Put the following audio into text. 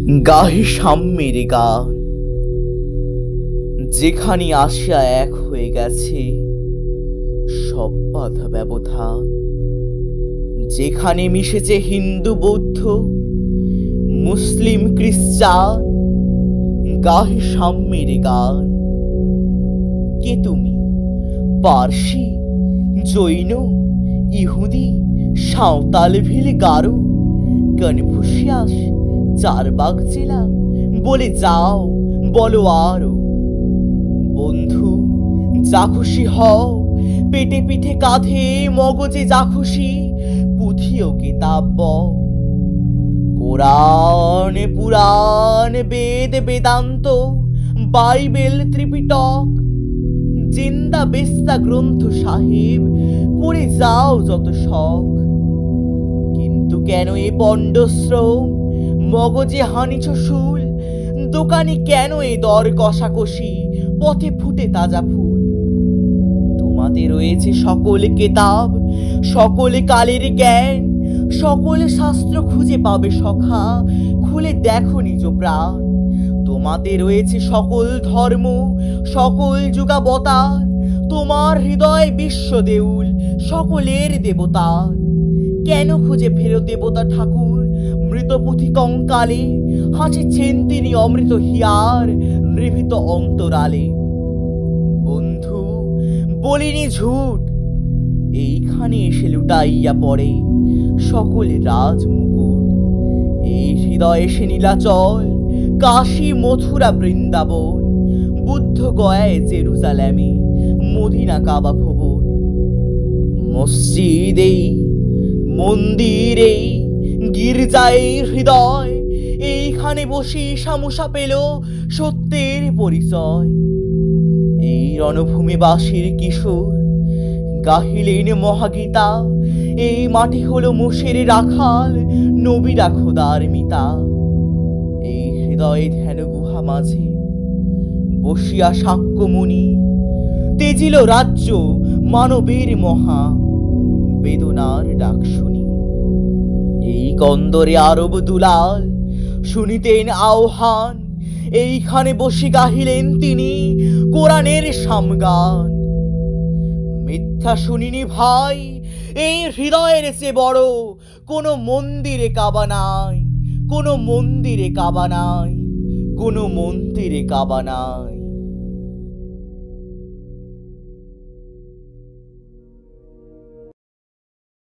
গাহে সাম্যের গান, যেখানে আসিয়া এক হয়ে গেছে সব বাধা ব্যবধান, যেখানে মিশেছে হিন্দু বৌদ্ধ মুসলিম খ্রিস্টান। গাহে সাম্যের গান। কে তুমি? পার্সি, জৈন, ইহুদি, সাঁওতাল, ভিল, গারো, কনফুসিয়াস, চারবাগ জেলা, বলে যাও, বলো আরো। বন্ধু, যা খুশি হও, পেটে পিঠে কাঁধে মগজে যা খুশি, পুঁথিও কিতাব। কোরআন, পুরাণ, বেদ, বেদান্ত, বাইবেল, ত্রিপিটক, জিন্দা বেস্তা গ্রন্থ সাহেব, পড়ে যাও যত শখ। কিন্তু কেন এ পণ্ডশ্রম, মগজে হানিছ শুল, দোকানে কেন এ দর কষাকষি, পথে ফুটে তাজা ফুল। তোমাতে রয়েছে সকল কেতাব, সকল কালের জ্ঞান, সকল শাস্ত্র খুঁজে পাবে সখা, খুলে দেখো নিজ প্রাণ। তোমাতে রয়েছে সকল ধর্ম, সকল যুগাবতার, তোমার হৃদয় বিশ্ব দেউল, সকলের দেবতার। কেন খুঁজে ফেরো দেবতা ঠাকুর মৃতপুথি কঙ্কালে, হাসিছেন তিনি অমৃত হিয়ার নিভৃত অন্তরালে। বন্ধু, বলিনি ঝুট, এইখানে এসে লুটাইয়া পড়ে সকল রাজ মুকুট। এই হৃদয়ে সে নীলাচল, কাশী, মথুরা, বৃন্দাবন, বুদ্ধ গয়ায় জেরুজালেমে, মদিনা, কাবা ভবন। মসজিদে, মন্দিরে, গির্জায় হৃদয়, এইখানে বসে সামোসা পেল সত্যের পরিচয়। এই রণভূমি বাসীর কিশোর গাহিলেন মহাগীতা, এই মাটি হলো মোষের রাখাল, নবীরা খোদার মিতা। এই হৃদয়ে ধ্যান গুহা মাঝে বসিয়া শাক্যমুনি, তেজিল রাজ্য মানবের মহা বেদনার ডাক শুনি। এই কন্দরে আরব দুলাল শুনিতেন আহ্বান, এইখানে বসে গাহিলেন তিনি কোরআনের সামগান। মিথ্যা শুনিনি ভাই, এই হৃদয়ের চেয়ে বড় কোনো মন্দিরে কাবা নাই, কোনো মন্দিরে কাবা নাই, কোনো মন্দিরে কাবা নাই।